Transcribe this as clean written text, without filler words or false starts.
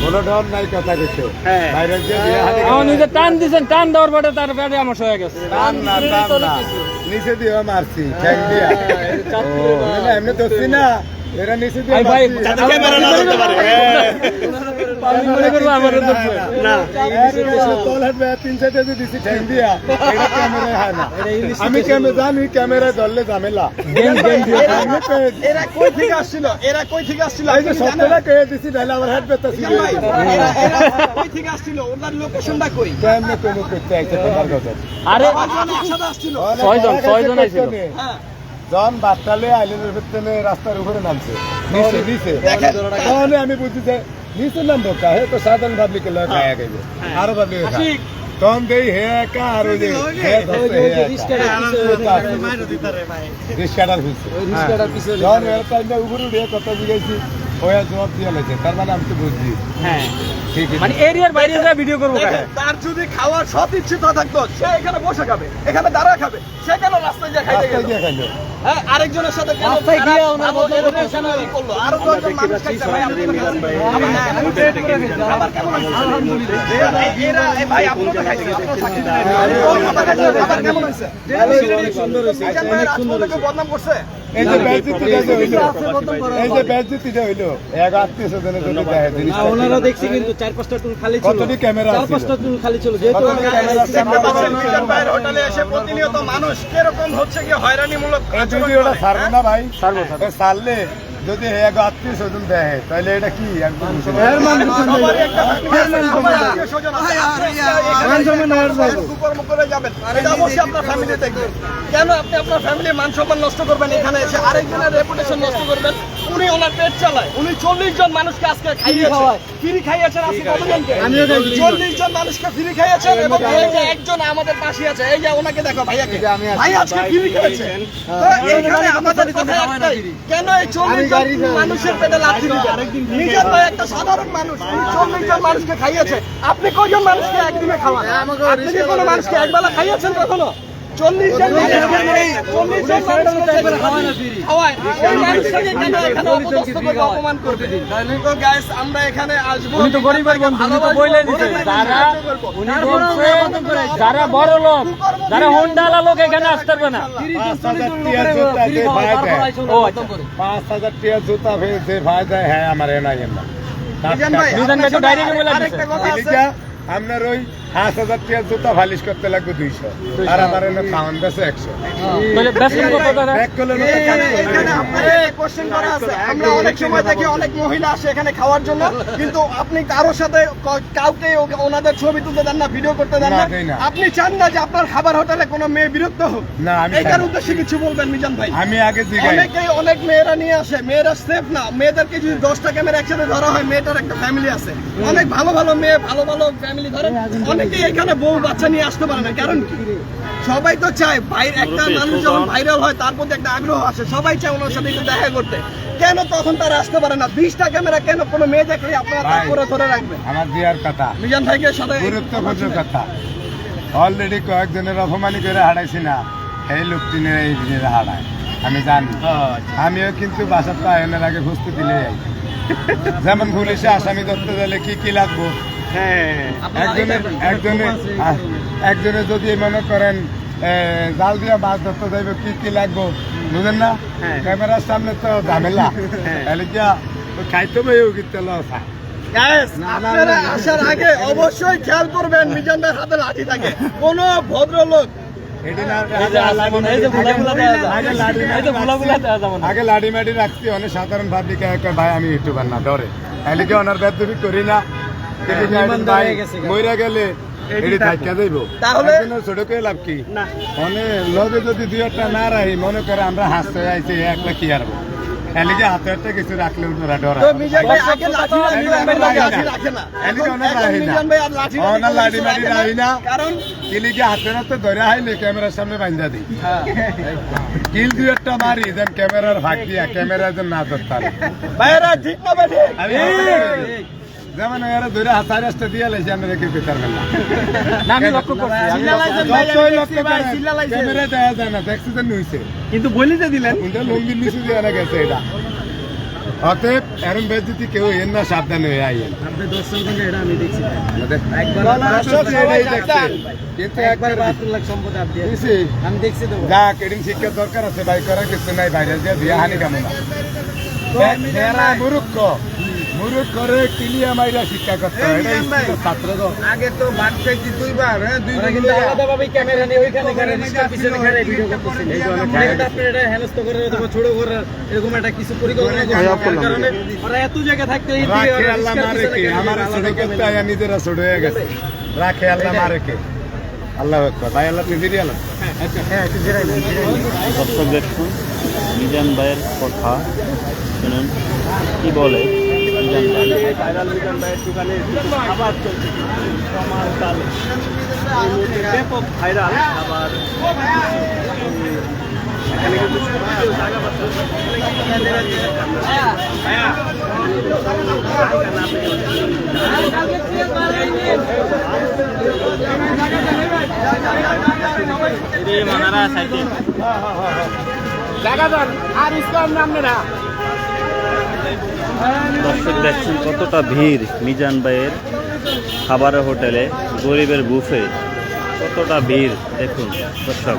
কোনো ডর নাই কথা কইতে বাইরে যে নিজে টান দিছেন, টান দেওয়ার পরে তার ব্যাটে আমার হয়ে গেছে। টান না নিচে দিয়ে মারছি ঠ্যাং দিয়া এমনি ধরছি না, এরা নিচে দিয়ে আমি জানি ক্যামেরা ধরলে ঝামেলা। এরা কই থেকে আসছিল? এরা কই থেকে আসছিল? সবটা কে দিছি নাহলে আমার হাত ব্যথা ছিল। কই থেকে আসছিল? ওনার লোকেশনটা কই? কেমনে কোন করতে আইছে তোমার কথা? আরে একসাথে আসছিল। 6 জন আইছিল। হ্যাঁ জন বাটালে আইলের ভিতরে রাস্তার উপরে নামছে নিচে তাহলে আমি বুঝছি যে নিচে নামবো কা হে তো সাধারণ পাবলিকের লোক খায়া গেছে আরো পাবলিক তখন দেই হে একা আর ওই যে হে ধরছে হে রিস্কাটার পিছনে জন এর টাইমে উপরে উঠে কথা জিজ্ঞাসি ওয়া জবাব দিয়ে লাগছে, তার মানে আমি তো বুঝছি। হ্যাঁ মানে এরিয়ার বাইরে যা ভিডিও করবো। তার যদি খাওয়ার সৎ ইচ্ছা থাকতো সে এখানে বসে খাবে, এখানে দাঁড়া খাবে, সে কেন রাস্তায় গিয়ে খাইতে গেল? হ্যাঁ আরেকজনের সাথে কেন গিয়ে ওনার বদলে কেন ই করলো? আরো 10 জন মানুষ খাইছে ভাই, আপনি আবার কেমন হইছে? এরা ভাই আপনি তো খাইছেন, আপনি আবার কেমন হইছে? অনেক সুন্দর হইছে, অনেক সুন্দর হইছে। বদনাম করছে এই যে বেজ্জতিটা হইলো এক আত্মীয়-স্বজনের জন্য দেখে জিনিস ওনারা দেখছি কিন্তু 4-5টা টুল খালি ছিল। কতটি ক্যামেরা আছে? 4-5টা টুল খালি ছিল। যেহেতু বাইরে হোটেলে এসে প্রতিনিয়ত মানুষ কিরকম হচ্ছে কি হয়রানিমূলক ভিডিওটা ছাড়বো না ভাই, ছাড়লে যদি এক আত্মীয়-স্বজন দেখে তাহলে এটা কি একদম কেন আপনি আপনার ফ্যামিলির মান সম্মান নষ্ট করবেন? এখানে এসে আরেকজনের রেপুটেশন নষ্ট করবেন। উনি ওনার পেট চালায়, উনি 40 জন মানুষকে আজকে ফ্রি খাইয়েছেন। আজকে কতজনকে? 40 জন মানুষকে ফ্রি খাইয়েছেন এবং এই যে একজন আমাদের পাশে আছে, এই যে ওনাকে দেখো ভাইয়াকে, ভাই আজকে ফ্রি খাইয়েছেন। তো এইখানে আমাদের কথা একটাই, কেন এই 40 জন মানুষের পেটে লাথি দিবেন? নিজের ভাই একটা সাধারণ মানুষ, উনি 40 জন মানুষকে খাইয়েছে। আপনি কয়জন মানুষকে একদিনে খাওয়ান? আপনি কি কোনো মানুষকে একবেলা খাইয়েছেন কখনো? 40 জন অপমান করবে। তো গাইস আমরা এখানে আসবো, উনি তো গরিবের বন্ধু, উনি তো বইলে দিতে যারা বড় লোক, যারা হোন্ডালা লোক এখানে আসতে পারবে না। 5,000 টাকা জুতা যে ভাই দেয়, হ্যাঁ আমার এনাই না আপনার ওই 5,000 টাকা জুতা ফালিশ করতে লাগবে 200 আর আমার এনে খাওয়ান বেছে 100। আমরা অনেক সময় দেখি অনেক মহিলা আসে এখানে খাওয়ার জন্য, কিন্তু আপনি কারোর সাথে কাউকে ওনাদের ছবি তুলতে দেন না, ভিডিও করতে দেন না। আপনি চান না যে আপনার খাবার হোটেলে কোনো মেয়ে বিরক্ত হোক? না, এটার উদ্দেশ্যে কিছু বলবেন মিজান ভাই? আমি আগে অনেক মেয়েরা নিয়ে আসে, মেয়েরা সেফ না। মেয়েদেরকে যদি 10টা ক্যামেরা একসাথে ধরা হয়, মেয়েটার একটা ফ্যামিলি আছে, অনেক ভালো ভালো মেয়ে, ভালো ভালো ফ্যামিলি ধরে, অনেকেই এখানে বউ বাচ্চা নিয়ে আসতে পারে না। কারণ কি? সবাই তো চায় একটা মানুষ যখন ভাইরাল হয় তার প্রতি একটা আগ্রহ আসে, সবাই চায় ওনার সাথে একটু দেখা করতে। কেন তখন তারা আসতে পারে না? 20টা ক্যামেরা কেন কোনো মেয়ে দেখলে আপনারা তারপরে ধরে রাখবেন? আমার দিয়ার কথা, মিজান ভাইকে সাথে গুরুত্বপূর্ণ কথা, অলরেডি কয়েকজনের অপমানি করে হারাইছি না, এই লোকটি এই দিনের হারায় আমি জানি। আমিও কিন্তু বাসার আয়নের আগে বুঝতে দিলে যেমন পুলিশে আসামি ধরতে গেলে কি কি লাগবো, একজনে যদি মনে করেন জাল দিয়ে মাছ ধরতে যাইবে কি কি লাগবো বুঝেন না? ক্যামেরার সামনে তো ঝামেলা, খাইতে আপনারা আসার আগে অবশ্যই খেয়াল করবেন মিজান ভাইয়ের হাতে লাঠি থাকে। কোন ভদ্রলোক আগে লাঠি মাটি রাখছি, অনেক সাধারণ ভাবলিকে ভাই আমি ইউটিউবার না ডরে এলিকে ওনার বেদবি করি না। মইরা গেলে তাহলে ছোট করে লাভ কি? মানে লগে যদি 2-1টা না রাখি, মনে করে আমরা হাসতে যাইছি একলা কি আরবো, এলিকে হাতে একটা কিছু রাখলে ওরা ডরা। লাঠি মাটি রাখি না, কারণ কিলিকে হাতে নাতে ধরে হাইলে ক্যামেরার সামনে বান্ধা দিই, কিল 2-1টা মারি যেন ক্যামেরার ভাগ দিয়া ক্যামেরা যেন না ধরতে ভাইরা ঠিক না ভাই? যেমন এরা ধরে হাতায় রাস্তা দিয়ে লাইছে, আমরা কেউ পেতে পারবেন না। ক্যামেরা দেওয়া যায় না, দেখছি যে নুইছে, কিন্তু বলিতে দিলেন লঙ্গির নিচে দিয়ে গেছে। এটা অতএব এরম বেজতি কেউ এর না, সাবধান হয়ে আইয়েন। আপনি দর্শন করলে এটা আমি দেখছি দর্শক এটাই দেখছে। কিন্তু একবার সম্পদ আপনি দিছি। আমি দেখছি তো যাক, এদিন শিক্ষার দরকার আছে, ভাই করার কিছু নাই, বাইরে দিয়ে বিয়া হানি কামনা মুরুক্ষ করে কিলিয়া মাইরা শিক্ষা করতে হয়, এটা স্কুলের ছাত্র তো। আগে তো ভাত খাইছি দুইবার, হ্যাঁ, দুই ওরা কিন্তু আলাদাভাবে ক্যামেরা নিয়ে ওইখানে করে রিস্কার পিছনে করে ভিডিও করতেছিল। এই জন্য মানে এটা আপনি এটা হেনস্থ করে অথবা ছোট করে এরকম একটা কিছু পরিকল্পনা করছেন, যার কারণে ওরা এত জায়গা থাকতে এই দিকে রাখে ওরা আল্লাহ রিস্কার মারে পিছনে কে, করে আমার ছোট আলাদা করতে ক্যামেরা। আয়া নিজেরা ছোট হয়ে গেছে। রাখে আল্লাহ মারে কে, আল্লাহ আকবার। ভাই আল্লাহ তুমি ফিরিয়ে আলো। দর্শক দেখুন মিজান ভাইয়ের কথা শুনুন কি বলে মিজান ভাই। ভাইরাল মিজান ভাইয়ের দোকানে কিছু খাবার চলছে, সমার তালে এই মুহূর্তে ব্যাপক ভাইরাল খাবার। এখানে কিন্তু সুন্দর জায়গা পাচ্ছে। মানারা সাইডে দর্শক দেখছেন কতটা ভিড় মিজান ভাইয়ের খাবারের হোটেলে, গরিবের বুফে কতটা ভিড় দেখুন দর্শক।